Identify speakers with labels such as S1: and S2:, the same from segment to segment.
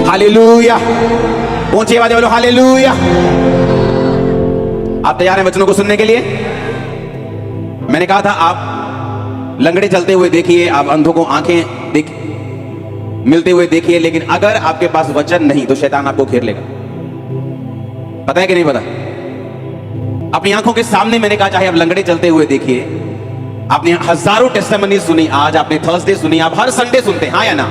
S1: Hallelujah. ऊंची आवाज में बोलो हालेलुया। आप तैयार हैं वचनों को सुनने के लिए? मैंने कहा था आप लंगड़े चलते हुए देखिए, आप अंधों को आंखें मिलते हुए देखिए, लेकिन अगर आपके पास वचन नहीं तो शैतान आपको घेर लेगा। पता है कि नहीं पता? अपनी आंखों के सामने मैंने कहा चाहे आप लंगड़े चलते हुए देखिए, आपने हजारों टेस्टिमनीज सुनी, आज आपने थर्सडे सुनी, आप हर संडे सुनते हैं, हाँ या ना?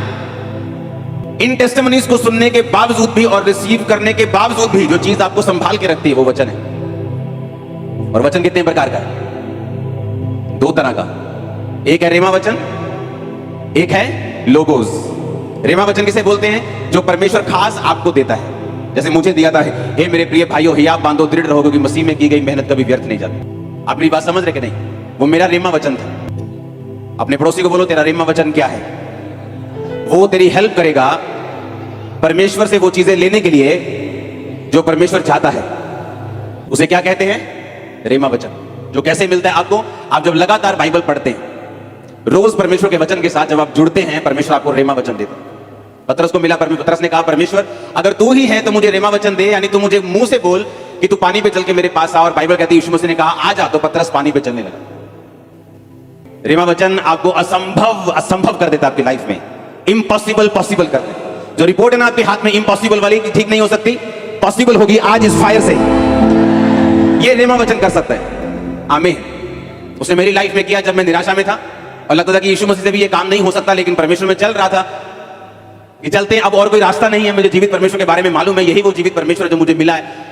S1: इन टेस्टिमनीज को सुनने के बावजूद भी और रिसीव करने के बावजूद भी जो चीज आपको संभाल के रखती है वो वचन है। और वचन कितने प्रकार का है? दो तरह का। एक है रेमा वचन, एक है लोगोस। रेमा वचन किसे बोलते हैं? जो परमेश्वर खास आपको देता है, जैसे मुझे दिया था, हे मेरे प्रिय भाइयों हियाव बांधो, दृढ़ रहो, क्योंकि मसीह में की गई मेहनत कभी व्यर्थ नहीं जाती। अपनी बात समझ रहे कि नहीं? वो मेरा रेमा वचन था। अपने पड़ोसी को बोलो तेरा रेमा वचन क्या है? वो तेरी हेल्प करेगा परमेश्वर से वो चीजें लेने के लिए जो परमेश्वर चाहता है। उसे क्या कहते हैं? रेमा वचन। जो कैसे मिलता है आपको? आप जब लगातार बाइबल पढ़ते हैं, रोज परमेश्वर के वचन के साथ जब आप जुड़ते हैं, परमेश्वर आपको रेमा वचन देता है। पतरस को मिला, पतरस ने कहा परमेश्वर अगर तू ही है तो मुझे रेमा वचन दे, यानी तू मुझे मुंह से बोल कि तू पानी पे चल के मेरे पास आ। और बाइबल कहती है यीशु मसीह ने कहा आ जा, तो पतरस पानी पे चलने लगा। रेमा वचन आपको असंभव असंभव कर देता, आपकी लाइफ में इम्पॉसिबल पॉसिबल कर देता। जो रिपोर्ट है ना आपके हाथ में इम्पॉसिबल वाली ठीक नहीं हो सकती, पॉसिबल होगी आज इस फायर से। ये रेमा वचन कर सकता है। आमीन। उसने मेरी लाइफ में किया जब मैं निराशा में था और लगता था कि यीशु मसीह से भी ये काम नहीं हो सकता, लेकिन परमेश्वर में चल रहा था कि चलते हैं, अब और कोई रास्ता नहीं है, मुझे जीवित परमेश्वर के बारे में मालूम है, यही वो जीवित परमेश्वर जो मुझे मिला है।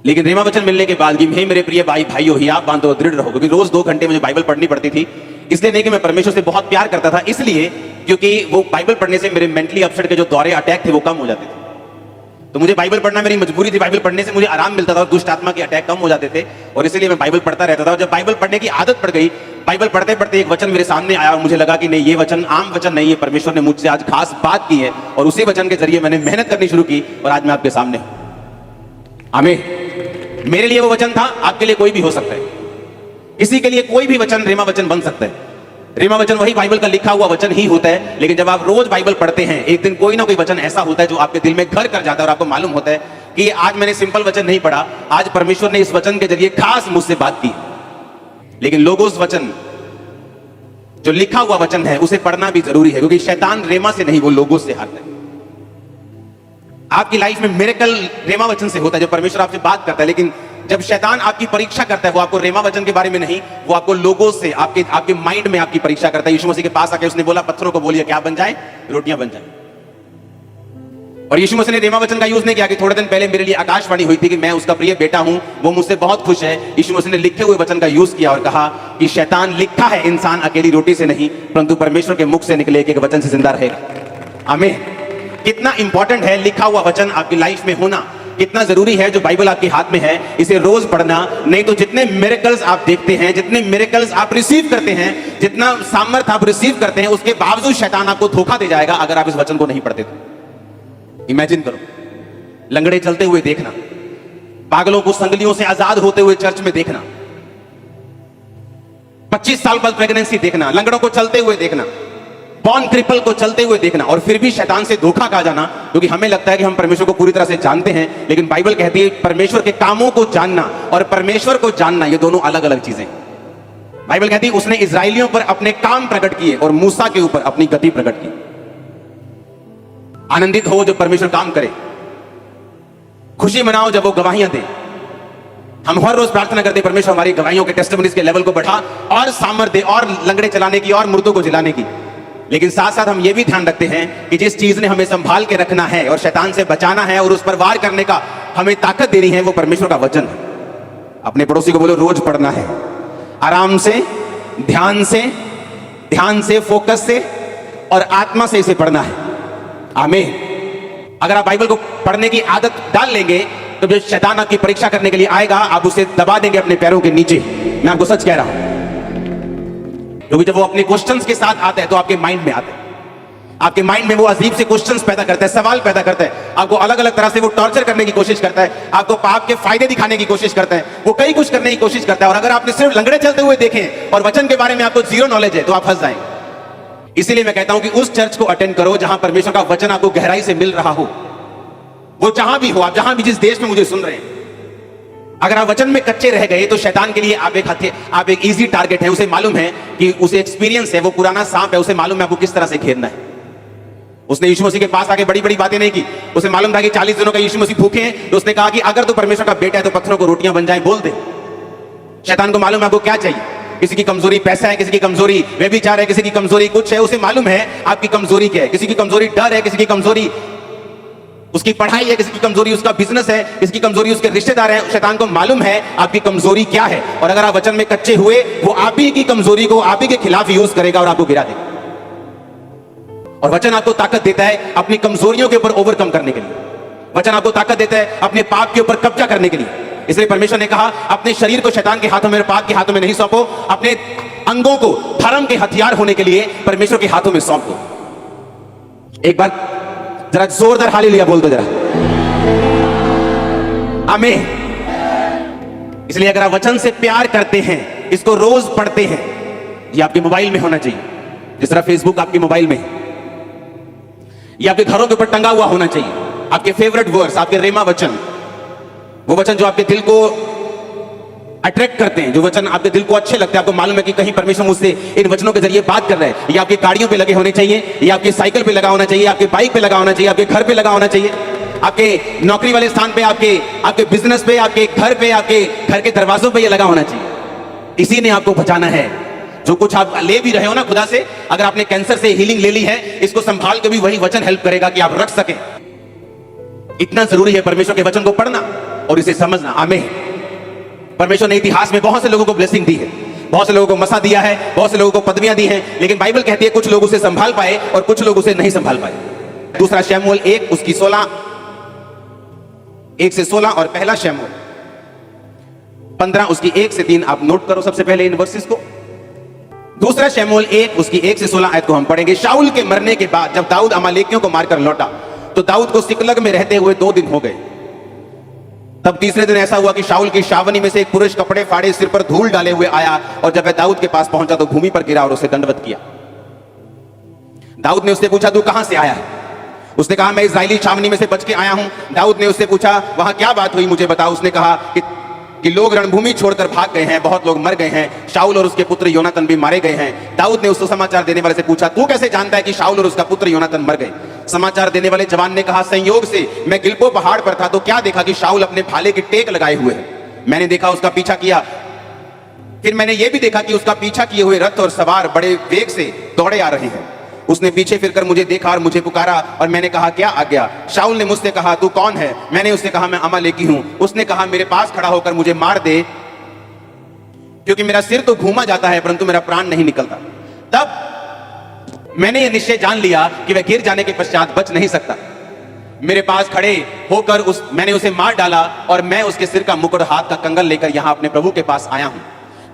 S1: लेकिन रेमा वचन मिलने के बाद हे मेरे प्रिय भाइयों हियाव बांधो, दृढ़ रहो, क्योंकि रोज 2 घंटे मुझे बाइबल पढ़नी पड़ती थी। इसलिए नहीं कि मैं परमेश्वर से बहुत प्यार करता था, इसलिए क्योंकि वो बाइबल पढ़ने से मेरे मेंटली अपसेट के जो दौरे अटैक थे वो कम हो जाते थे। तो मुझे बाइबल पढ़ना मेरी मजबूरी थी, बाइबल पढ़ने से मुझे आराम मिलता था और दुष्ट आत्मा के अटैक कम हो जाते थे, और इसलिए मैं बाइबल पढ़ता रहता था। और जब बाइबल पढ़ने की आदत पड़ गई, बाइबल पढ़ते पढ़ते एक वचन मेरे सामने आया और मुझे लगा कि नहीं, ये वचन आम वचन नहीं है, परमेश्वर ने मुझसे आज खास बात की है, और उसी वचन के जरिए मैंने मेहनत करनी शुरू की और आज मैं आपके सामने हूं। आमीन। मेरे लिए वो वचन था, आपके लिए कोई भी हो सकता है। किसी के लिए कोई भी वचन रेमा वचन बन सकता है। रेमा वचन वही बाइबल का लिखा हुआ वचन ही होता है, लेकिन जब आप रोज बाइबल पढ़ते हैं, एक दिन कोई ना कोई वचन ऐसा होता है जो आपके दिल में घर कर जाता है और आपको मालूम होता है कि आज मैंने सिंपल वचन नहीं पढ़ा, आज परमेश्वर ने इस वचन के जरिए खास मुझसे बात की। लेकिन लोगोस वचन जो लिखा हुआ वचन है उसे पढ़ना भी जरूरी है, क्योंकि शैतान रेमा से नहीं, वो लोगोस से हारता है। आपकी लाइफ में मिरेकल रेमा वचन से होता है, जो परमेश्वर आपसे बात करता है। लेकिन जब शैतान आपकी परीक्षा करता है, वो आपको रेमा वचन के बारे में नहीं, वो आपको लोगोस से, आपके माइंड में आपकी परीक्षा करता है। यीशु मसीह के पास आके उसने बोला पत्थरों को बोलिए क्या बन जाए? रोटियां बन जाए। और यीशु मसीह ने रेमा वचन का यूज नहीं किया कि थोड़े दिन पहले मेरे लिए आकाशवाणी हुई थी कि मैं उसका प्रिय बेटा हूं, वो मुझसे बहुत खुश है। यीशु मसीह ने लिखे हुए वचन का यूज किया और कहा कि शैतान लिखा है इंसान अकेली रोटी से नहीं, परंतु परमेश्वर के मुख से निकले एक वचन से जिंदा रहेगा। आमीन। कितना इंपॉर्टेंट है लिखा हुआ वचन आपकी लाइफ में होना, कितना जरूरी है जो बाइबल आपके हाथ में है इसे रोज पढ़ना। नहीं तो जितने मिरेकल्स आप देखते हैं, जितने मिरेकल्स आप रिसीव करते हैं, जितना सामर्थ आप रिसीव करते हैं, उसके बावजूद शैतान आपको धोखा दे जाएगा अगर आप इस वचन को नहीं पढ़ते तो। इमेजिन करो, लंगड़े चलते हुए देखना, पागलों को संगलियों से आजाद होते हुए चर्च में देखना, 25 साल बाद प्रेगनेंसी देखना, लंगड़ों को चलते हुए देखना, बॉर्न क्रिपल को चलते हुए देखना, और फिर भी शैतान से धोखा खा जाना, क्योंकि हमें लगता है कि हम परमेश्वर को पूरी तरह से जानते हैं। लेकिन बाइबल कहती है परमेश्वर के कामों को जानना और परमेश्वर को जानना ये दोनों अलग अलग चीजें। बाइबल कहती है उसने इजराइलियों पर अपने काम प्रकट किए और मूसा के ऊपर अपनी गति प्रकट की। आनंदित हो जब परमेश्वर काम करे, खुशी मनाओ जब वो गवाहियां दे। हम हर रोज प्रार्थना करते हैं परमेश्वर हमारी गवाहियों के टेस्टिमनीज के लेवल को बढ़ा और सामर्थ्य दे, और लंगड़े चलाने की और मुर्दों को जिलाने की। लेकिन साथ साथ हम ये भी ध्यान रखते हैं कि जिस चीज ने हमें संभाल के रखना है और शैतान से बचाना है और उस पर वार करने का हमें ताकत देनी है, वो परमेश्वर का वचन है। अपने पड़ोसी को बोलो रोज पढ़ना है, आराम से, ध्यान से, फोकस से और आत्मा से इसे पढ़ना है। आमीन। अगर आप बाइबल को पढ़ने की आदत डाल लेंगे तो जब शैतान आपकी परीक्षा करने के लिए आएगा, आप उसे दबा देंगे अपने पैरों के नीचे। मैं आपको सच कह रहा हूं, क्योंकि जब वो अपने क्वेश्चंस के साथ आता है तो आपके माइंड में आता है, आपके माइंड में वो अजीब से क्वेश्चंस पैदा करता है, सवाल पैदा करता है, आपको अलग अलग तरह से वो टॉर्चर करने की कोशिश करता है, आपको पाप के फायदे दिखाने की कोशिश करता है, वो कई कुछ करने की कोशिश करता है। और अगर आपने सिर्फ लंगड़े चलते हुए देखें और वचन के बारे में आपको जीरो नॉलेज है तो आप फंस जाएंगे। इसीलिए मैं कहता हूं कि उस चर्च को अटेंड करो जहां परमेश्वर का वचन आपको गहराई से मिल रहा हो। वो जहां भी हो, आप जहां भी जिस देश में मुझे सुन रहे हैं, अगर आप वचन में कच्चे रह गए तो शैतान के लिए आप एक इजी टारगेट है। उसे मालूम है कि उसे एक्सपीरियंस है, वो पुराना सांप है, उसे मालूम है आपको किस तरह से घेरना है। उसने यीशु मसीह के पास आके बड़ी बड़ी बातें नहीं की। उसे मालूम था कि 40 दिनों का यीशु मसीह भूखे हैं, तो उसने कहा कि अगर तू परमेश्वर का बेटा है तो पत्थरों को रोटियां बन जाए, बोल दे। शैतान को मालूम है आपको क्या चाहिए। किसी की कमजोरी पैसा है, किसी की कमजोरी व्यभिचार है, किसी की कमजोरी कुछ है। उसे मालूम है आपकी कमजोरी क्या है। किसी की कमजोरी डर है, किसी की कमजोरी उसकी पढ़ाई है, किसी की कमजोरी उसका बिजनेस है, किसी की कमजोरी उसके रिश्तेदार हैं। शैतान को मालूम है आपकी कमजोरी क्या है, और अगर आप वचन में कच्चे हुए, वो आप ही की कमजोरी को आप ही के खिलाफ यूज करेगा और आपको गिरा देगा। और वचन आपको ताकत देता है अपनी कमजोरियों के ऊपर ओवरकम करने के लिए। वचन आपको ताकत देता है अपने पाप के ऊपर कब्जा करने के लिए। इसलिए परमेश्वर ने कहा, अपने शरीर को शैतान के हाथों में, पाप के हाथों में नहीं सौंपो, अपने अंगों को धर्म के हथियार होने के लिए परमेश्वर के हाथों में सौंप दो। एक बार जरा जोरदार हालेलुया बोल दो जरा, आमीन। इसलिए अगर आप वचन से प्यार करते हैं, इसको रोज पढ़ते हैं, ये आपके मोबाइल में होना चाहिए। जिस तरह फेसबुक आपके मोबाइल में, ये आपके घरों के ऊपर टंगा हुआ होना चाहिए। आपके फेवरेट वर्ड्स, आपके रेमा वचन, वो वचन जो आपके दिल को अट्रैक्ट करते हैं, जो वचन आपके दिल को अच्छे लगते हैं। आपको मालूम है कि कहीं परमेश्वर मुझसे इन वचनों के जरिए बात कर रहे हैं। ये आपकी गाड़ियों पे लगे होने चाहिए, ये आपकी साइकिल पे लगा होना चाहिए, आपके बाइक पे लगा होना चाहिए, आपके घर पे लगा होना चाहिए, आपके नौकरी वाले स्थान पे, आपके बिजनेस पे, आपके घर पे, आपके घर के दरवाजों पे ये लगा होना चाहिए। इसी ने आपको बचाना है। जो कुछ आप ले भी रहे हो ना खुदा से, अगर आपने कैंसर से हीलिंग ले ली है, इसको संभाल के भी वही वचन हेल्प करेगा कि आप रख सके। इतना जरूरी है परमेश्वर के वचन को पढ़ना और इसे समझना। आमीन। परमेश्वर ने इतिहास में बहुत से लोगों को ब्लेसिंग दी है, बहुत से लोगों को मसा दिया है, बहुत से लोगों को पदवियां दी हैं, लेकिन बाइबल कहती है कुछ लोग उसे संभाल पाए और कुछ लोग उसे नहीं संभाल पाए। दूसरा शमूएल 1 उसकी 1 से 16 और पहला शमूएल 15 उसकी 1 से 3 आप नोट करो सबसे पहले इन वर्सेस को। दूसरा शमूएल 1 उसकी 1 से 16 आयत को हम पढ़ेंगे। शाऊल के मरने के बाद जब दाऊद अमालेकियों को मारकर लौटा तो दाऊद को सिकलग में रहते हुए 2 दिन हो गए। तब तीसरे दिन ऐसा हुआ कि शाऊल की शावनी में से एक पुरुष कपड़े फाड़े सिर पर धूल डाले हुए आया, और जब वह दाऊद के पास पहुंचा तो भूमि पर गिरा और उसे दंडवत किया। दाऊद ने उससे पूछा, तू कहां से आया है? उसने कहा, मैं इस्राएली छावनी में से बच के आया हूं। दाऊद ने उससे पूछा, वहां क्या बात हुई, मुझे बताओ। उसने कहा कि लोग रणभूमि छोड़कर भाग गए हैं, बहुत लोग मर गए हैं, शाऊल और उसके पुत्र योनातन भी मारे गए हैं। दाऊद ने उसको समाचार देने वाले से पूछा, तू कैसे जानता है कि शाऊल और उसका पुत्र योनातन मर गए? समाचार देने वाले जवान ने कहा, संयोग से मैं गिलबो पहाड़ पर था तो क्या देखा कि शाऊल अपने भाले की टेक लगाए हुए है। मैंने देखा, उसका पीछा किया। फिर मैंने यह भी देखा कि उसका पीछा किए हुए रथ और सवार बड़े वेग से दौड़े आ रहे हैं। उसने पीछे फिरकर मुझे देखा और मुझे पुकारा, और मैंने कहा, क्या आज्ञा? शाऊल ने मुझसे कहा, तू कौन है? मैंने उससे कहा, मैं अमालेकी हूं। उसने कहा, मेरे पास खड़ा होकर मुझे मार दे, क्योंकि मेरा सिर तो घूमा जाता है परंतु मेरा प्राण नहीं निकलता। तब मैंने यह निश्चय जान लिया कि वह गिर जाने के पश्चात बच नहीं सकता। मेरे पास खड़े होकर मैंने उसे मार डाला, और मैं उसके सिर का मुकुट, हाथ का कंगन लेकर यहां अपने प्रभु के पास आया हूं।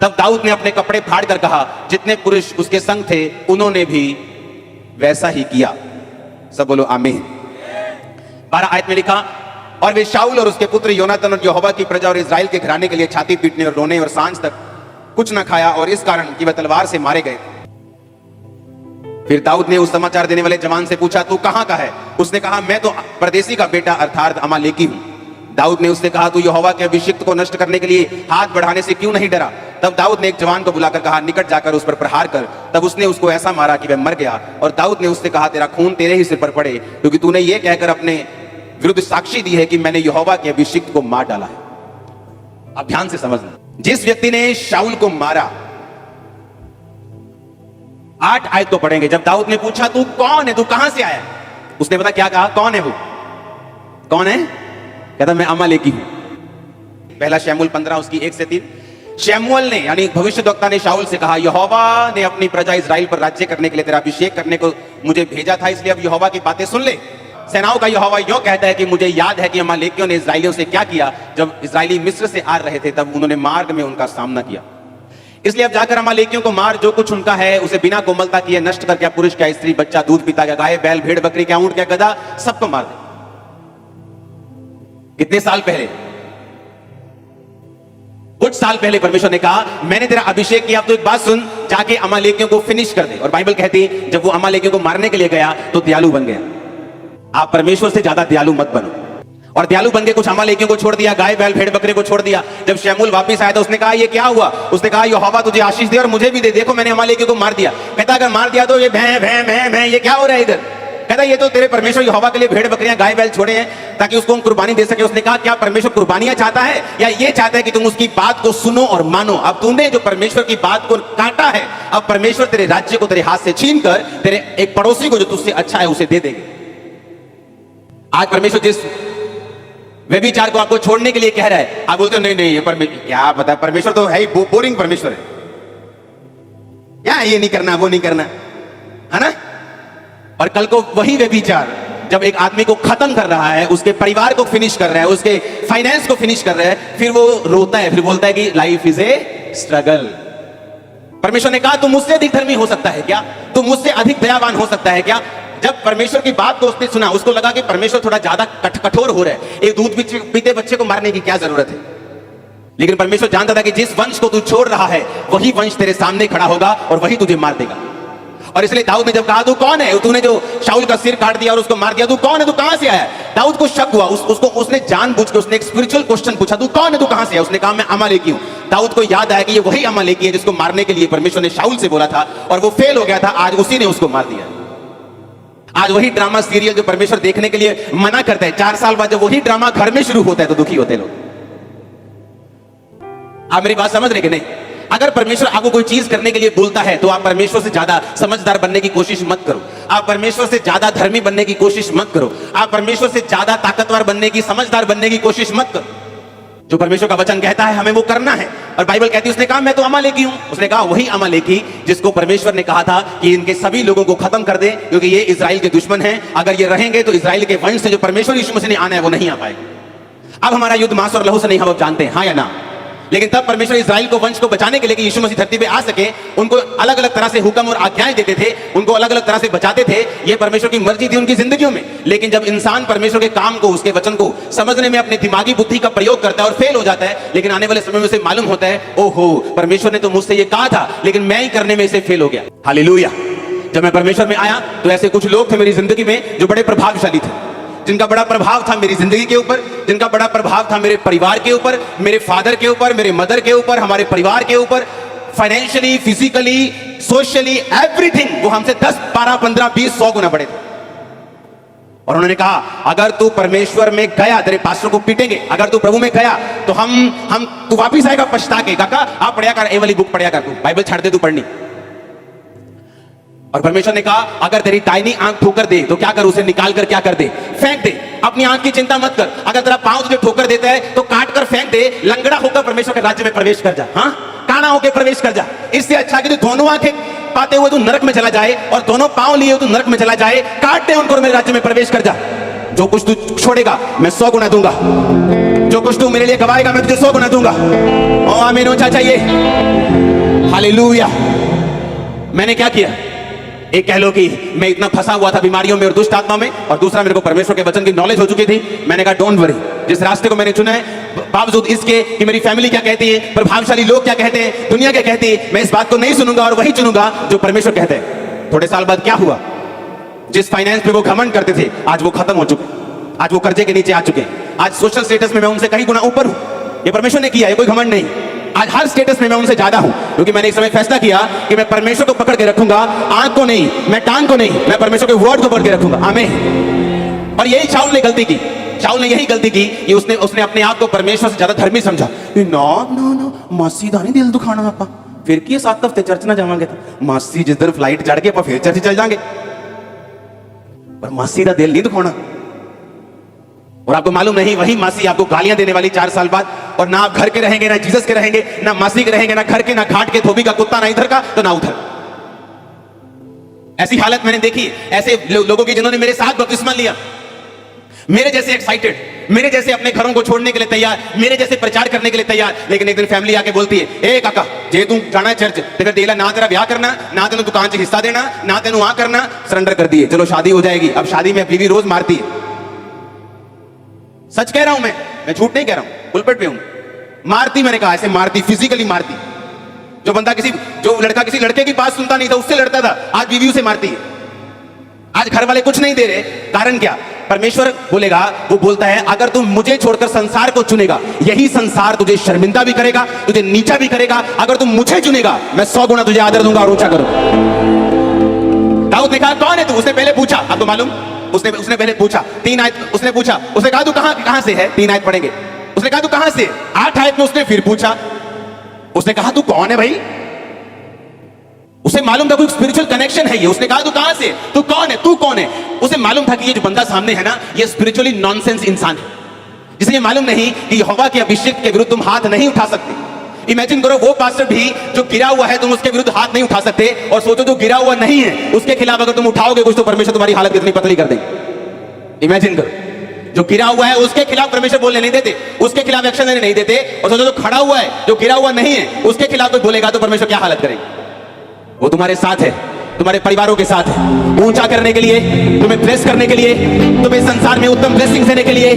S1: तब दाऊद ने अपने कपड़े फाड़ कर कहा, जितने पुरुष उसके संग थे उन्होंने भी वैसा ही किया। सब बोलो आमीन। 12 आयत में लिखा, और वे शाऊल और उसके पुत्र योनातन और यहोवा की प्रजा और इस्राएल के घराने के लिए छाती पीटने और रोने और सांझ तक कुछ न खाया, और इस कारण कि वह तलवार से मारे गए। फिर दाऊद ने उस समाचार देने वाले जवान से पूछा, तू कहां का है? उसने कहा, मैं तो परदेसी का बेटा अर्थात अमालेकी हूं। दाऊद ने उससे कहा, तू यहोवा के अभिषिक्त को नष्ट करने के लिए हाथ बढ़ाने से क्यों नहीं डरा? तब दाऊद ने एक जवान को बुलाकर कहा, निकट जाकर उस पर प्रहार कर। तब उसने उसको ऐसा मारा कि वह मर गया। और दाऊद ने उससे कहा, तेरा खून तेरे ही सिर पर पड़े, क्योंकि तूने ये कहकर अपने विरुद्ध साक्षी दी है कि मैंने यहोवा के अभिषिक्त को मार डाला है। अब ध्यान से समझना, जिस व्यक्ति ने शाऊल को मारा, 8 आयत को पढ़ेंगे। जब दाऊद ने पूछा, तू कौन है, तू कहां से आया? उसने पता क्या कहा? कौन है वो? कौन है? कहता, मैं अमालेकी हूं। पहला शमूएल 15 उसकी 1 से 3। शमूएल ने यानी भविष्यद्वक्ता ने शाऊल से कहा, यहोवा ने अपनी प्रजा इस्राएल पर राज्य करने के लिए तेरा अभिषेक करने को मुझे भेजा था, इसलिए अब यहोवा की बातें सुन ले। सेनाओं का यहोवा यूं कहता है कि मुझे याद है कि अमालेकियों ने इस्राएलियों से क्या किया। जब इस्राएली मिस्र से आ रहे थे तब उन्होंने मार्ग में उनका सामना किया। इसलिए अब जाकर अमालेकियों को मार, जो कुछ उनका है उसे बिना कोमलता किए नष्ट कर, क्या पुरुष, क्या स्त्री, बच्चा, दूध पीता, क्या गाय, बैल, भेड़, बकरी, क्या ऊंट, क्या गधा, सबको मार दे। कितने साल पहले? कुछ साल पहले परमेश्वर ने कहा, मैंने तेरा अभिषेक किया। अब तो एक बात सुन, जाके अमालेकियों को फिनिश कर दे। और बाइबल कहती है, जब वो अमालेकियों को मारने के लिए गया तो दयालु बन गया। आप परमेश्वर से ज्यादा दयालु मत बनो। और दयालु बन के कुछ अमालेकियों को छोड़ दिया, गाय बैल भेड़ बकरे को छोड़ दिया। जब शमूएल वापस आया तो उसने कहा ये क्या हुआ? उसने कहा यहोवा तुझे आशीष दे और मुझे भी दे, देखो मैंने अमालेकियों को मार दिया। कहता अगर मार दिया तो ये भैं भैं भैं भैं ये क्या हो रहा है इधर? कहता ये तो तेरे परमेश्वर यहोवा के लिए भेड़ बकरियां गाय बैल छोड़े हैं ताकि उसको हम कुर्बानी दे सके। उसने कहा क्या परमेश्वर कुर्बानियां चाहता है या ये चाहता है कि तुम उसकी बात को सुनो और मानो? अब तूने जो परमेश्वर की बात को काटा है, अब परमेश्वर तेरे राज्य को तेरे हाथ से छीन कर तेरे एक पड़ोसी को जो तुझसे अच्छा है उसे दे देंगे। आज परमेश्वर जिस व्यभिचार को आपको छोड़ने के लिए कह रहा है, आप बोलते हो नहीं नहीं ये परमेश्वर, क्या पता परमेश्वर तो है ही बोरिंग परमेश्वर है, क्या ये नहीं करना वो नहीं करना, है ना? और कल को वही व्यभिचार जब एक आदमी को खत्म कर रहा है, उसके परिवार को फिनिश कर रहा है, उसके फाइनेंस को फिनिश कर रहा है, फिर वो रोता है, फिर बोलता है कि लाइफ इज ए स्ट्रगल। परमेश्वर ने कहा तुम मुझसे अधिक धर्मी हो सकता है क्या? तुम मुझसे अधिक दयावान हो सकता है क्या? जब परमेश्वर की बात को उसने सुना, उसको लगा कि परमेश्वर थोड़ा ज्यादा कठोर हो रहा है, एक दूध पीते बच्चे को मारने की क्या जरूरत है? लेकिन परमेश्वर जानता था कि जिस वंश को तू छोड़ रहा है वही वंश तेरे सामने खड़ा होगा और वही तुझे मार देगा। और इसलिए दाऊद ने जब कहा तू कौन है, तूने जो शाऊल का सिर काट दिया और उसको मार दिया, तू कौन है, तू कहां से आया? दाऊद को शक हुआ, उसको उसने जानबूझ के उसने एक स्पिरिचुअल क्वेश्चन पूछा, तू कौन है, तू कहां से आया? उसने कहा मैं अमालेकी हूं। दाऊद को याद आया कि ये वही अमालेकी है जिसको मारने के लिए परमेश्वर ने शाऊल से बोला था और वो फेल हो गया था, आज उसी ने उसको मार दिया। आज वही ड्रामा सीरियल जो परमेश्वर देखने के लिए मना करता है, 4 साल बाद जब वही ड्रामा घर में शुरू होता है तो दुखी होते लोग। आप मेरी बात समझ रहे कि नहीं? अगर परमेश्वर आपको कोई चीज करने के लिए बोलता है तो आप परमेश्वर से ज्यादा समझदार बनने की कोशिश मत करो, आप परमेश्वर से ज्यादा धर्मी बनने की कोशिश मत करो, आप परमेश्वर से ज्यादा ताकतवर बनने की, समझदार बनने की कोशिश मत करो। जो परमेश्वर का वचन कहता है हमें वो करना है। और बाइबल कहती है, उसने कहा मैं तो अमालेकी हूं, उसने कहा वही अमालेकी जिसको परमेश्वर ने कहा था कि इनके सभी लोगों को खत्म कर दे क्योंकि ये इजराइल के दुश्मन हैं, अगर ये रहेंगे तो इजराइल के वंश से जो परमेश्वर यीशु मसीह ने आना है वो नहीं आ पाएगा। अब हमारा युद्ध मांस और लहू से नहीं, हम अब जानते हैं, हाँ या ना? लेकिन तब परमेश्वर इजराइल को वंश को बचाने के लिए कि यीशु मसीह धरती पे आ सके, उनको अलग अलग तरह से हुक्म और आज्ञाएं देते थे, उनको अलग अलग तरह से बचाते थे। ये परमेश्वर की मर्जी थी उनकी जिंदगियों में। लेकिन जब इंसान परमेश्वर के काम को, उसके वचन को समझने में अपनी दिमागी बुद्धि का प्रयोग करता है और फेल हो जाता है, लेकिन आने वाले समय में उसे मालूम होता है ओहो परमेश्वर ने तो मुझसे ये कहा था लेकिन मैं ही करने में इसे फेल हो गया। हालेलुया। जब मैं परमेश्वर में आया तो ऐसे कुछ लोग थे मेरी जिंदगी में जो बड़े प्रभावशाली थे, जिनका बड़ा प्रभाव था मेरी जिंदगी के ऊपर, जिनका बड़ा प्रभाव था मेरे परिवार के ऊपर, मेरे फादर के ऊपर, मेरे मदर के ऊपर, हमारे परिवार के ऊपर, फाइनेंशियली, फिजिकली, सोशली, एवरीथिंग। वो हमसे 10, 12, 15, 20, 100 गुना बड़े थे। और उन्होंने कहा अगर तू परमेश्वर में गया, तेरे पास्टर को पीटेंगे, अगर तू प्रभु में गया तो हम तू वापिस आएगा पछता के। काका आप पढ़िया कर, ए वाली बुक पढ़िया कर, तू बाइबल छाड़ दे, तू पढ़नी। और परमेश्वर ने कहा अगर तेरी दाहिनी आंख ठोकर दे तो क्या कर, उसे निकाल कर क्या कर दे, फेंक दे। अपनी आंख की चिंता मत कर, अगर तेरा पांव तुझे ठोकर देता है तो काट कर फेंक दे, लंगड़ा होकर परमेश्वर के राज्य में प्रवेश कर जा। हाँ, काना होकर प्रवेश कर जा। इससे अच्छा कि तू दोनों आंखें पाते हुए तू नरक में चला जाए और दोनों पांव लिए हुए तू नरक में चला जाए, काट दे उनको, मेरे राज्य में प्रवेश कर जा। जो कुछ तू छोड़ेगा मैं 100 गुना दूंगा, जो कुछ तू मेरे लिए गवाएगा मैं तुझे 100 गुना दूंगा। ओ आमीन ऊंचा चाहिए। हालेलुया। मैंने क्या किया? एक कह लो कि मैं इतना फंसा हुआ था बीमारियों में और दुष्ट आत्मा में, और दूसरा मेरे को परमेश्वर के वचन की नॉलेज हो चुकी थी। मैंने कहा डोंट वरी, जिस रास्ते को मैंने चुना है बावजूद इसके कि मेरी फैमिली क्या कहती है, प्रभावशाली लोग क्या कहते हैं, दुनिया क्या कहती है, मैं इस बात को नहीं सुनूंगा और वही चुनूंगा जो परमेश्वर कहते हैं। थोड़े साल बाद क्या हुआ? जिस फाइनेंस पे वो घमंड करते थे आज वो खत्म हो चुके, आज वो कर्जे के नीचे आ चुके, आज सोशल स्टेटस में मैं उनसे कहीं गुना ऊपर हूं। ये परमेश्वर ने किया है, कोई घमंड नहीं। आज हर स्टेटस में मैं उनसे ज्यादा हूं क्योंकि मैंने एक समय फैसला किया कि मैं परमेश्वर को पकड़ के रखूंगा, आंख को नहीं, मैं टांग को नहीं, मैं परमेश्वर के वर्ड को पकड़ के रखूंगा। आमीन। और यही शाऊल ने गलती की, शाऊल ने यही गलती की कि उसने अपने आप को परमेश्वर से ज्यादा धर्मी समझा। ना मासी दा नहीं दिल दुखाना, आपा फिर की 7 हफ्ते चर्च ना जावांगे तो मासी जिस दिन फ्लाइट चढ़ के फिर चर्च चल जाएंगे, पर मासी का दिल नहीं दुखाना। और आपको मालूम नहीं वही मासी आपको गालियां देने वाली 4 साल बाद, और ना आप घर के रहेंगे, ना जीसस के रहेंगे, ना मासी के रहेंगे, ना घर के, ना घाट के, धोबी का कुत्ता, ना इधर का तो ना उधर। ऐसी हालत मैंने देखी ऐसे लोगों की जिन्होंने मेरे साथ बपतिस्मा लिया, मेरे जैसे एक्साइटेड, मेरे जैसे अपने घरों को छोड़ने के लिए तैयार, मेरे जैसे प्रचार करने के लिए तैयार। लेकिन एक दिन फैमिली आके बोलती है ए काका जे तू जाना है चर्च ते देला, ना तेरा ब्याह करना, ना तेन दुकान च हिस्सा देना, ना तेन आ करना, सरेंडर कर दिए, चलो शादी हो जाएगी। अब शादी में बीवी रोज मारती है। सच कह रहा हूं मैं झूठ नहीं कह रहा हूं, पुलपट पे हूं। मारती, मैंने कहा ऐसे मारती, फिजिकली मारती। जो लड़का किसी लड़के की बात सुनता नहीं था उससे लड़ता था, आज बीवी उसे मारती है। आज घर वाले कुछ नहीं दे रहे, कारण क्या? परमेश्वर बोलेगा, वो बोलता है अगर तुम मुझे छोड़कर संसार को चुनेगा, यही संसार तुझे शर्मिंदा भी करेगा, तुझे नीचा भी करेगा। अगर तुम मुझे चुनेगा, मैं 100 गुना तुझे आदर दूंगा और ऊंचा करूंगा। दाऊद ने कहा कौन है तू? उसने पहले पूछा, आपको मालूम, उसने पहले पूछा 3 आयत, उसने पूछा, उसने कहा तू कहां से है? 3 आयत पढ़ेंगे। उसने कहा तू कहां से? 8 आयत में उसने फिर पूछा, उसने कहा तू कौन है भाई? उसे मालूम था कोई स्पिरिचुअल कनेक्शन है ये। उसने कहा तू कहां से, तू कौन है, तू कौन है? उसे मालूम था कि ये जो बंदा सामने है ना, ये स्पिरिचुअली नॉनसेंस इंसान है, जिसे ये मालूम नहीं कि यहोवा के अभिषेक के विरुद्ध तुम हाथ नहीं उठा सकते। इमेजिन करो वो पास्टर भी जो गिरा हुआ है, तुम उसके विरुद्ध हाथ नहीं उठा सकते, और सोचो जो गिरा हुआ नहीं है उसके खिलाफ अगर तुम उठाओगे कुछ तो परमेश्वर तुम्हारी हालत कितनी पतली कर देंगे। इमेजिन करो, जो गिरा हुआ है उसके खिलाफ परमेश्वर बोलने नहीं देते, उसके खिलाफ एक्शन लेने नहीं देते, और सोचो जो खड़ा हुआ है, जो गिरा हुआ नहीं है, उसके खिलाफ कोई बोलेगा तो परमेश्वर क्या हालत करेगा। वो तुम्हारे साथ है, तुम्हारे परिवारों के साथ है, ऊंचा करने के लिए, तुम्हें ब्लेस करने के लिए, तुम्हें संसार में उत्तम ब्लेसिंग देने के लिए,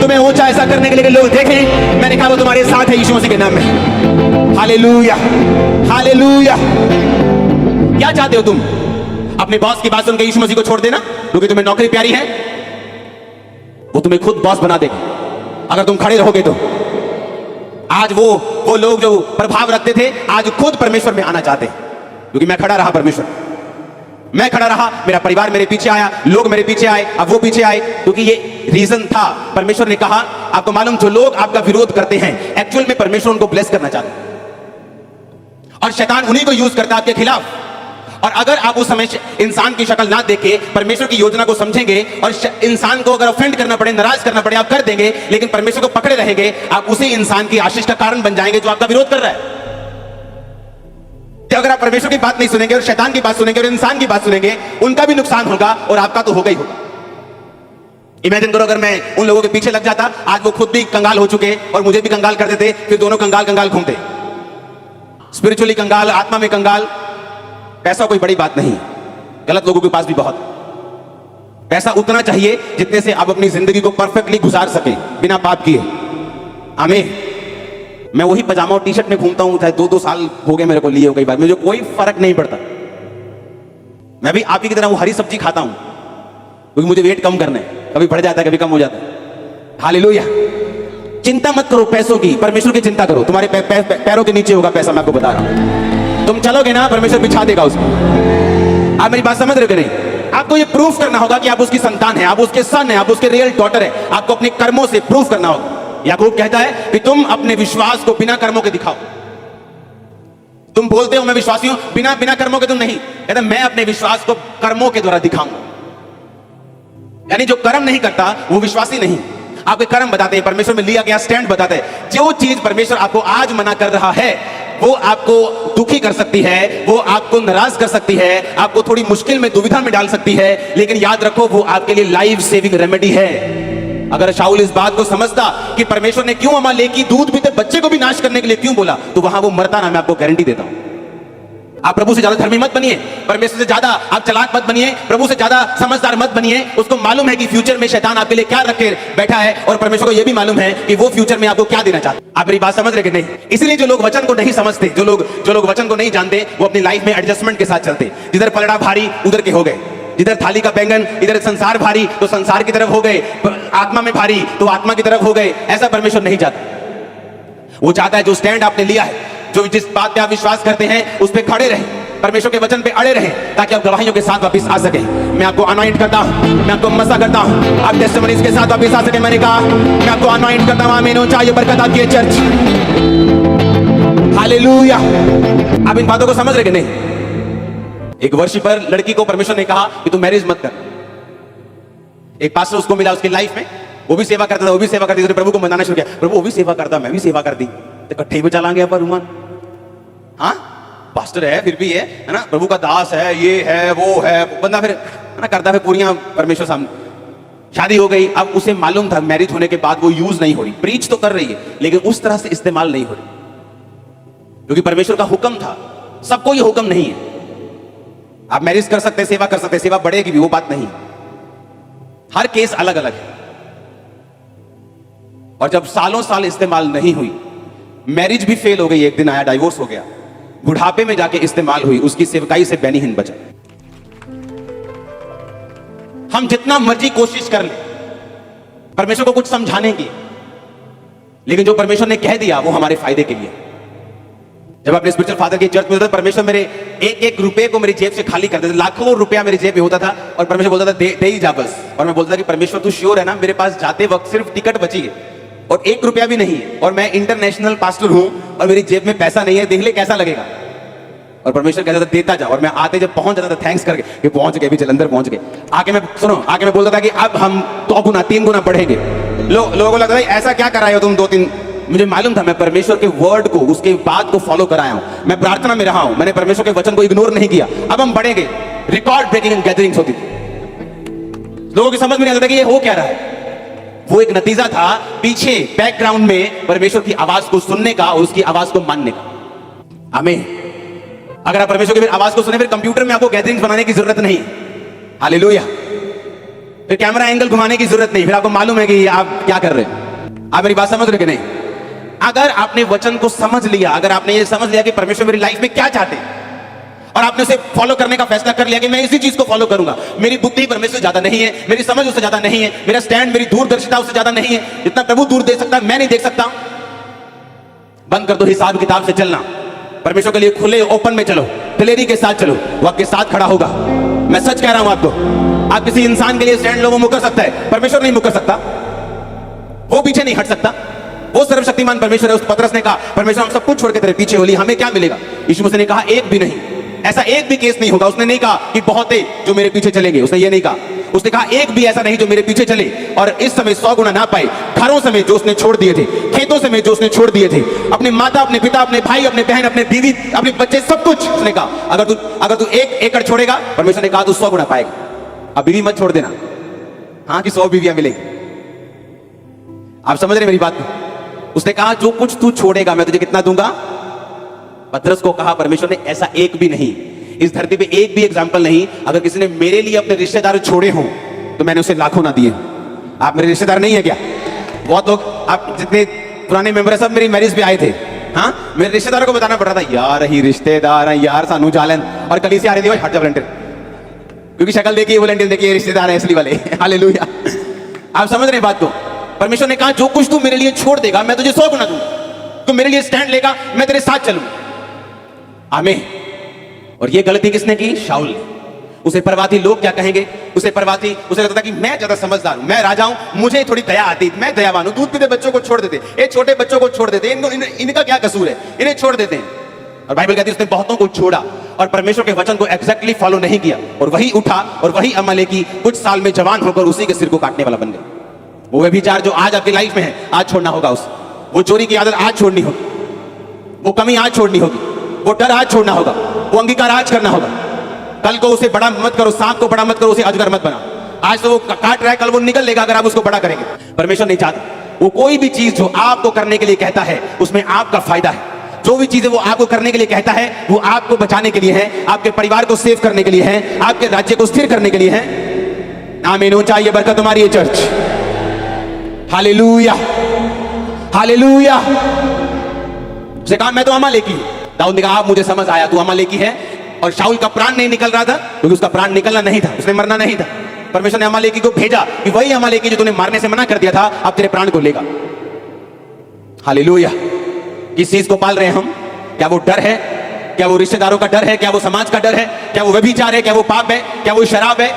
S1: तुम्हें ऊंचा ऐसा करने के लिए लोग देखें। मैंने कहा वो तुम्हारे साथ है यीशु मसीह के नाम में। Hallelujah, hallelujah. क्या चाहते हो तुम? अपने बॉस की बात सुनकर यीशु मसीह को छोड़ देना क्योंकि तुम्हें नौकरी प्यारी है? वो तुम्हें खुद बॉस बना देगा अगर तुम खड़े रहोगे तो। आज वो लोग जो प्रभाव रखते थे आज खुद परमेश्वर में आना चाहते हैं, क्योंकि मैं खड़ा रहा, परमेश्वर मैं खड़ा रहा, मेरा परिवार मेरे पीछे आया, लोग मेरे पीछे आए, अब वो पीछे आए, क्योंकि ये रीजन था। परमेश्वर ने कहा, आपको मालूम जो लोग आपका विरोध करते हैं एक्चुअल में परमेश्वर उनको ब्लेस करना चाहते हैं, और शैतान उन्हीं को यूज करता है आपके खिलाफ। और अगर आप उस समय इंसान की शक्ल ना देख के परमेश्वर की योजना को समझेंगे, और इंसान को अगर ऑफेंड करना पड़े, नाराज करना पड़े, आप कर देंगे, लेकिन परमेश्वर को पकड़े रहेंगे, आप उसी इंसान की आशीष का कारण बन जाएंगे जो आपका विरोध कर रहा है। अगर आप परमेश्वर की बात नहीं सुनेंगे और शैतान की बात सुनेंगे और इंसान की बात सुनेंगे, उनका भी नुकसान होगा और आपका तो होगा ही होगा। इमेजिन करो अगर मैं उन लोगों के पीछे लग जाता, आज वो खुद भी कंगाल हो चुके और मुझे भी कंगाल कर देते, फिर दोनों कंगाल कंगाल घूमते, स्पिरिचुअली कंगाल, आत्मा में कंगाल। पैसा कोई बड़ी बात नहीं, गलत लोगों के पास भी बहुत पैसा उतना चाहिए जितने से आप अपनी जिंदगी को परफेक्टली गुजार सके बिना पाप किए। आमीन। मैं वही पजामा और टी शर्ट में घूमता हूं, चाहे 2-2 साल हो गए मेरे को लिए हो, कई बार मुझे कोई फर्क नहीं पड़ता। मैं भी आप ही की तरह वो हरी सब्जी खाता हूं क्योंकि मुझे वेट कम करना है, कभी बढ़ जाता है कभी कम हो जाता है। हालेलुया। चिंता मत करो पैसों की, परमेश्वर की चिंता करो। तुम्हारे पैरों के नीचे होगा पैसा, मैं आपको बता रहा हूं। तुम चलोगे ना, परमेश्वर बिछा देगा उसको। आप मेरी बात समझ रहे हो कि नहीं? आपको ये प्रूफ करना होगा कि आप उसकी संतान हैं, आप उसके सन हैं, आप उसके रियल डॉटर हैं। आपको अपने कर्मों से प्रूफ करना होगा। याकूब कहता है कि तुम अपने विश्वास को बिना कर्मों के दिखाओ। तुम बोलते हो मैं विश्वासी हूं, बिना कर्मों के तुम नहीं। कहता मैं अपने विश्वास को कर्मों के द्वारा दिखाऊंगा। यानी जो कर्म नहीं करता वो विश्वासी नहीं। आपके कर्म बताते हैं, परमेश्वर में लिया गया स्टैंड बताते हैं। जो चीज परमेश्वर आपको आज मना कर रहा है वो आपको दुखी कर सकती है, वो आपको नाराज कर सकती है, आपको थोड़ी मुश्किल में, दुविधा में डाल सकती है, लेकिन याद रखो वो आपके लिए लाइफ सेविंग रेमेडी है। अगर शाऊल इस बात को समझता कि परमेश्वर ने क्यों अमालेकी दूध पीते बच्चे को भी नाश करने के लिए क्यों बोला, तो वहां वो मरता ना। मैं आपको गारंटी देता हूं। आप प्रभु से ज्यादा धर्मी मत बनिए, परमेश्वर से ज्यादा आप चालाक मत बनिए, प्रभु से ज्यादा समझदार मत बनिए। उसको मालूम है कि फ्यूचर में शैतान आपके लिए क्या रखे बैठा है, और परमेश्वर को यह भी मालूम है कि वो फ्यूचर में आपको क्या देना चाहता है। आप मेरी बात समझ रहे कि नहीं? इसलिए जो लोग वचन को नहीं समझते, जो लोग वचन को नहीं जानते, वो अपनी लाइफ में एडजस्टमेंट के साथ चलते। जिधर पलड़ा भारी उधर के हो गए, जिधर थाली का बैंगन, इधर संसार भारी तो संसार की तरफ हो गए, आत्मा में भारी तो आत्मा की तरफ हो गए। ऐसा परमेश्वर नहीं चाहता। वो चाहता है जो स्टैंड आपने लिया है, जो जिस बात पे आप विश्वास करते हैं उस पे खड़े रहें, परमेश्वर के वचन पे अड़े रहें, ताकि आप गवाहियों के साथ वापस आ सके। मैं आपको अनॉइंट करता हूं, मैं आपको मसा करता हूं, आप टेस्टिमनीज के साथ वापस आ सके। मैंने कहा मैं आपको अनॉइंट करता हूं। आमीन। ऊंचाई बरकत आपकी है चर्च। हालेलुया। आप इन बातों को समझ रहे कि नहीं? एक वर्शिपर लड़की को परमेश्वर ने कहा कि तू मैरिज मत कर। एक पास्टर उसको मिला उसकी लाइफ में, वो भी सेवा करता था, वो भी सेवा करती थी। प्रभु को मनाना शुरू किया, प्रभु वो भी सेवा करता, मैं भी सेवा कर दी, तो इकट्ठे में चला गया पर रुमान। हाँ, पास्टर है फिर भी है ना, प्रभु का दास है, ये है वो है, बंदा फिर है ना करता, फिर पूरियां परमेश्वर सामने। शादी हो गई, अब उसे मालूम था मैरिज होने के बाद वो यूज नहीं हो रही, प्रीच तो कर रही है लेकिन उस तरह से इस्तेमाल नहीं हो रही, क्योंकि परमेश्वर का हुक्म था। सबको ये हुक्म नहीं है। आप मैरिज कर सकते, सेवा कर सकते, सेवा बढ़ेगी भी, वो बात नहीं। हर केस अलग अलग है। और जब सालों साल इस्तेमाल नहीं हुई, मैरिज भी फेल हो गई, एक दिन आया डाइवोर्स हो गया, बुढ़ापे में जाके इस्तेमाल हुई, उसकी सेवकाई से बेनीहीन बचा। हम जितना मर्जी कोशिश कर लें, परमेश्वर को कुछ समझाने की, लेकिन जो परमेश्वर ने कह दिया वो हमारे फायदे के लिए। जब अपने स्पिरिचुअल फादर की चर्च में होता था, परमेश्वर मेरे एक एक रुपए को मेरी जेब से खाली कर देते, लाखों रुपया मेरी जेब में होता था और परमेश्वर बोलता था दे ही जा बस। और मैं बोलता था कि परमेश्वर तू श्योर है ना, मेरे पास जाते वक्त सिर्फ टिकट बची है और 1 रुपया भी नहीं है और मैं इंटरनेशनल पास्टर हूं और मेरी जेब में पैसा नहीं है, देख ले कैसा लगेगा। और परमेश्वर कहता था देता जा, और मैं आते जब पहुंच जाता था थैंक्स करके कि पहुंच गए, भी चल अंदर पहुंच गए। आके मैं बोलता था कि अब हम 2 गुना 3 गुना बढ़ेंगे। लोगों को लगता था ऐसा क्या कर रहे हो तुम 2-3। मुझे मालूम था मैं परमेश्वर के वर्ड को, उसके बात को फॉलो कराया हूं, मैं प्रार्थना में रहा हूं, मैंने परमेश्वर के वचन को इग्नोर नहीं किया। अब हम बढ़ेंगे। रिकॉर्ड ब्रेकिंग गैदरिंग्स होती थी। लोगों की समझ में नहीं आता था कि ये हो क्या रहा है। वो एक नतीजा था पीछे बैकग्राउंड में परमेश्वर की आवाज को सुनने का और उसकी आवाज को मानने का। आमीन। अगर आप परमेश्वर की आवाज को सुने, फिर कंप्यूटर में आपको गैदरिंग्स बनाने की जरूरत नहीं। हालेलुया। फिर कैमरा एंगल घुमाने की जरूरत नहीं, फिर आपको मालूम है कि आप क्या कर रहे हैं। आप मेरी बात समझ रहे कि नहीं? अगर आपने वचन को समझ लिया, अगर आपने ये समझ लिया कि परमेश्वर मेरी लाइफ में क्या चाहते हैं और आपने उसे फॉलो करने का फैसला कर लिया कि मैं इसी चीज को फॉलो करूंगा, मेरी बुद्धि परमेश्वर से ज्यादा नहीं है, मेरी समझ उससे ज्यादा नहीं है, मेरा स्टैंड, मेरी दूरदर्शिता उससे ज्यादा नहीं है, जितना प्रभु दूर देख सकता है मैं नहीं देख सकता। बंद कर दो हिसाब किताब से चलना, परमेश्वर के लिए खुले ओपन में चलो, दिलेरी के साथ चलो, वो आपके साथ खड़ा होगा। मैं सच कह रहा हूं आपको। आप किसी इंसान के लिए स्टैंड लो, वो मुकर सकता है, परमेश्वर नहीं मुकर सकता, वो पीछे नहीं हट सकता। वो सर्वशक्तिमान परमेश्वर है। उस पतरस ने कहा परमेश्वर हम सब कुछ छोड़ के तेरे पीछे हो लिए, हमें क्या मिलेगा? यीशु मसीह ने कहा एक भी नहीं, ऐसा एक भी केस नहीं होगा। उसने नहीं कहा कि बहुत है जो मेरे पीछे चलेंगे, उसने ये नहीं कहा। उसने कहा एक भी ऐसा नहीं जो मेरे पीछे चले और इस समय 100 गुना ना पाए। घरों समेत जो उसने छोड़ दिए थे, खेतों समेत जो उसने छोड़ दिए थे, अपनी माता, अपने पिता, अपने भाई, अपने बहन, अपने बीवी, अपने बच्चे, सब कुछ। उसने कहा अगर तू 1 एकड़ छोड़ेगा, परमेश्वर ने कहा तू 100 गुना पाएगा। अब बीवी मत छोड़ देना, हाँ कि 100 बीवियां मिलेगी। आप समझ रहे मेरी बात को? उसने कहा जो कुछ तू छोड़ेगा मैं तुझे कितना दूंगा। पतरस को कहा परमेश्वर ने ऐसा एक भी नहीं, इस धरती पे एक भी एग्जाम्पल नहीं, अगर किसी ने मेरे लिए अपने रिश्तेदार छोड़े हों तो मैंने उसे लाखों ना दिए। आप मेरे रिश्तेदार नहीं है क्या? बहुत लोग, आप जितने पुराने मेंबर है सब मेरी मैरिज पे आए थे। हाँ, मेरे रिश्तेदारों को बताना पड़ रहा था यार ही रिश्तेदार है यार, सानू जालन। और कल से आ रही थी हट जा वॉलंटियर, क्योंकि शक्ल देखिए, वॉलंटियर देखिए, रिश्तेदार है असली वाले। हालेलुया। आप समझ रहे बात को? परमेश्वर ने कहा जो कुछ तू मेरे लिए छोड़ देगा मैं तुझे 100 गुना दूंगा। तू मेरे लिए स्टैंड लेगा, मैं तेरे साथ चलूंगा। आमीन। और ये गलती किसने की? शाऊल ने। उसे परवाह थी लोग क्या कहेंगे, उसे लगता था कि मैं ज्यादा समझदार हूं, मैं राजा हूं, मुझे थोड़ी दया आती, मैं दयावान हूं। दूध पीते बच्चों को छोड़ देते, ये छोटे बच्चों को छोड़ देते, इनका क्या कसूर है, इन्हें छोड़ देते हैं। और बाइबल कहती है उसने बहुतों को छोड़ा और परमेश्वर के वचन को एग्जैक्टली फॉलो नहीं किया, और वही उठा और वही अमलेकी कुछ साल में जवान होकर उसी के सिर को काटने वाला बन गया। वो व्यभिचार जो आज आपकी लाइफ में है, आज छोड़ना होगा उसे। वो चोरी की आदत आज छोड़नी होगी, वो कमी आज छोड़नी होगी, वो डर आज छोड़ना होगा, वो अंगीकार आज करना होगा। कल को उसे बड़ा मत करो, सांप को बड़ा मत करो, उसे अजगर मत बनाओ। आज तो वो काट रहा है, कल वो निकल लेगा अगर आप उसको बड़ा करेंगे। परमेश्वर नहीं चाहता। वो कोई भी चीज जो आपको करने के लिए कहता है उसमें आपका फायदा है। जो भी चीजें वो आपको करने के लिए कहता है वो आपको बचाने के लिए है, आपके परिवार को सेव करने के लिए है, आपके राज्य को स्थिर करने के लिए है। आमीन। ऊंचाई ये बरकत तुम्हारी है चर्च। Hallelujah, hallelujah. उसने कहा मैं तो अमालेकी हूं। दाऊद ने कहा आप मुझे समझ आया, तू अमालेकी है। और शाऊल का प्राण नहीं निकल रहा था क्योंकि उसका प्राण निकलना नहीं था, उसने मरना नहीं था। परमेश्वर ने अमालेकी को भेजा कि वही अमालेकी जो तूने मारने से मना कर दिया था अब तेरे प्राण को लेगा। हालेलुया। किस चीज को पाल रहे हैं हम? क्या वो डर है? क्या वो रिश्तेदारों का डर है? क्या वो समाज का डर है? क्या वो व्यभिचार है? क्या वो पाप है? क्या वो शराब है?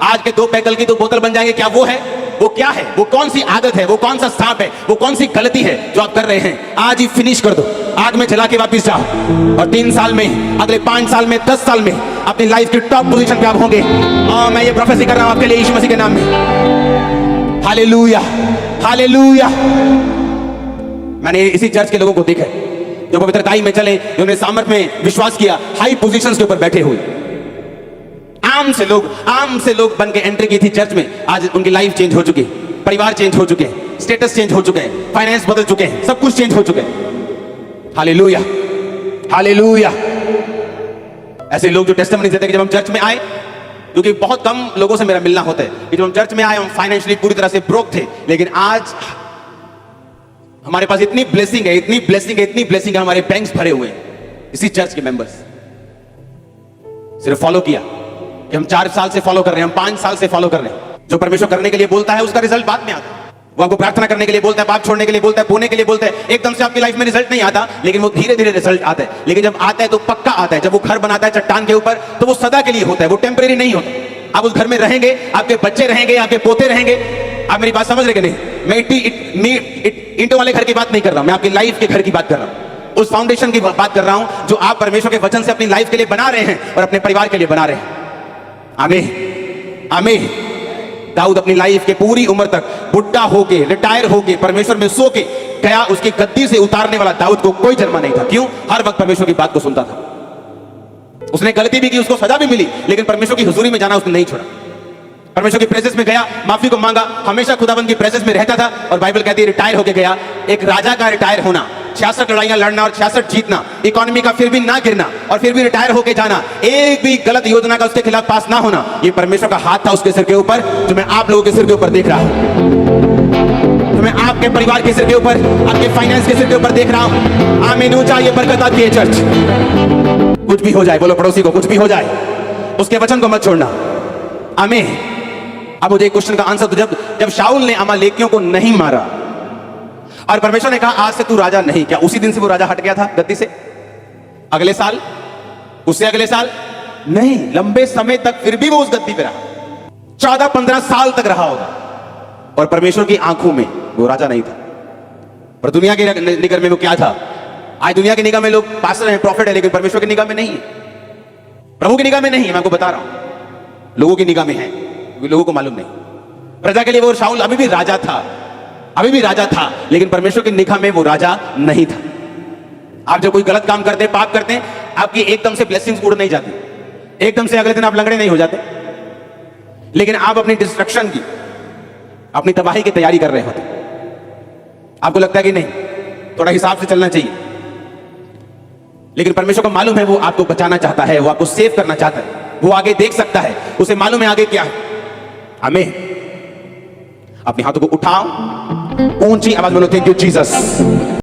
S1: आज के 2 पैकल की 2 बोतल बन जाएंगे, क्या वो है? वो क्या है? वो कौन सी आदत है? वो कौन सा सांप है? वो कौन सी गलती है जो आप कर रहे हैं? आज ही फिनिश कर दो, आग में जला के वापिस जाओ और 3 साल में, अगले 5 साल में, 10 साल में अपनी लाइफ की टॉप पोजीशन पे आप होंगे। और मैं ये प्रोफेसी कर रहा हूं आपके लिए यीशु मसीह के नाम में। Hallelujah, hallelujah. मैंने इसी चर्च के लोगों को देखा जो पवित्रताई में चले, जिन्होंने सामर्थ में विश्वास किया, हाई पोजीशंस के ऊपर बैठे हुए आम से लोग बन के एंट्री की थी चर्च में। आज उनकी लाइफ चेंज हो चुकी है, परिवार चेंज हो चुके हैं, स्टेटस चेंज हो चुके हैं, फाइनेंस बदल चुके हैं, सब कुछ चेंज हो चुके हैं। Hallelujah, hallelujah. ऐसे लोग जो टेस्टिमनी देते हैं कि जब हम चर्च में आए, क्योंकि बहुत कम लोगों से मेरा मिलना होता है, कि जब हम चर्च में आए हम फाइनेंशियली पूरी तरह से ब्रोक थे, लेकिन आज हमारे पास इतनी ब्लेसिंग है, इतनी ब्लेसिंग है, इतनी ब्लेसिंग है, हमारे बैंक्स भरे हुए हैं। इसी चर्च के मेंबर्स सिर्फ फॉलो किया कि हम 4 साल से फॉलो कर रहे हैं, हम 5 साल से फॉलो कर रहे हैं। जो परमेश्वर करने के लिए बोलता है उसका रिजल्ट बाद में आता है। वो आपको प्रार्थना करने के लिए बोलता है, पाप छोड़ने के लिए बोलता है, बोने के लिए बोलता है। एकदम से आपकी लाइफ में रिजल्ट नहीं आता, लेकिन वो धीरे धीरे रिजल्ट आता है। लेकिन जब आता है तो पक्का आता है। जब वो घर बनाता है चट्टान के ऊपर, तो वो सदा के लिए होता है, वो टेम्परेरी नहीं होता। आप उस घर में रहेंगे, आपके बच्चे रहेंगे, आपके पोते रहेंगे। आप मेरी बात समझ रहे कि नहीं? मैं ईंटों वाले घर की बात नहीं कर रहा हूं, मैं आपकी लाइफ के घर की बात कर रहा हूं। उस फाउंडेशन की बात कर रहा हूं जो आप परमेश्वर के वचन से अपनी लाइफ के लिए बना रहे हैं और अपने परिवार के लिए बना रहे हैं। आमीन, आमीन। दाऊद अपनी लाइफ के पूरी उम्र तक बुढ़ा होके, रिटायर होके, परमेश्वर में सो के गया। उसकी गद्दी से उतारने वाला दाऊद को कोई जन्मा नहीं था। क्यों? हर वक्त परमेश्वर की बात को सुनता था। उसने गलती भी की, उसको सजा भी मिली, लेकिन परमेश्वर की हुजूरी में जाना उसने नहीं छोड़ा। परमेश्वर की प्रेजेंस में गया, माफी को मांगा, हमेशा खुदाबंद की प्रेजेंस में रहता था। और बाइबल कहती है रिटायर होके गया। एक राजा का रिटायर होना, 66 लड़ाइयां लड़ना और 66 जीतना, इकोनॉमी का फिर भी ना गिरना और फिर भी रिटायर होके जाना, एक भी गलत योजना का उसके खिलाफ पास ना होना, ये परमेश्वर का हाथ था उसके सिर के ऊपर, जो मैं आप लोगों के सिर के ऊपर देख रहा हूं, जो मैं आपके परिवार के सिर के ऊपर, आपके फाइनेंस के सिर के ऊपर देख रहा हूं। आमीन। ऊंचा ये बरकत आती है चर्च। कुछ भी हो जाए, बोलो पड़ोसी को, कुछ भी हो जाए, उसके वचन को मत छोड़ना। आमीन। अब मुझे एक क्वेश्चन का आंसर दो। जब शाऊल ने अमालेकियों को नहीं मारा और परमेश्वर ने कहा आज से तू राजा नहीं, क्या उसी दिन से वो राजा हट गया था गद्दी से? अगले साल, उससे अगले साल नहीं, लंबे समय तक फिर भी वो उस गद्दी पे रहा। 14-15 साल तक रहा होगा। और परमेश्वर की आंखों में वो राजा नहीं था, पर दुनिया की निगाह में वो क्या था? आज दुनिया की निगाह में लोग पास्टर हैं, प्रॉफिट है, लेकिन परमेश्वर की निगाह में नहीं है, प्रभु की निगाह में नहीं है। मैं आपको बता रहा हूं, लोगों की निगाह में है, लोगों को मालूम नहीं। प्रजा के लिए वो शाऊल अभी भी राजा था, अभी भी राजा था, लेकिन परमेश्वर की निगाह में वो राजा नहीं था। आप जब कोई गलत काम करते, पाप करते, आपकी एकदम से ब्लेसिंग्स उड़ नहीं जाती, एकदम से अगले दिन आप लंगड़े नहीं हो जाते, लेकिन आप अपनी डिस्ट्रक्शन की, अपनी तबाही की तैयारी कर रहे होते। आपको लगता है कि नहीं, थोड़ा हिसाब से चलना चाहिए, लेकिन परमेश्वर को मालूम है वो आपको बचाना चाहता है, वो आपको सेव करना चाहता है, वो आगे देख सकता है, उसे मालूम है आगे क्या है। आमीन। अपने हाथों को उठाओ, ऊंची आवाज में बोलो थैंक यू जीसस।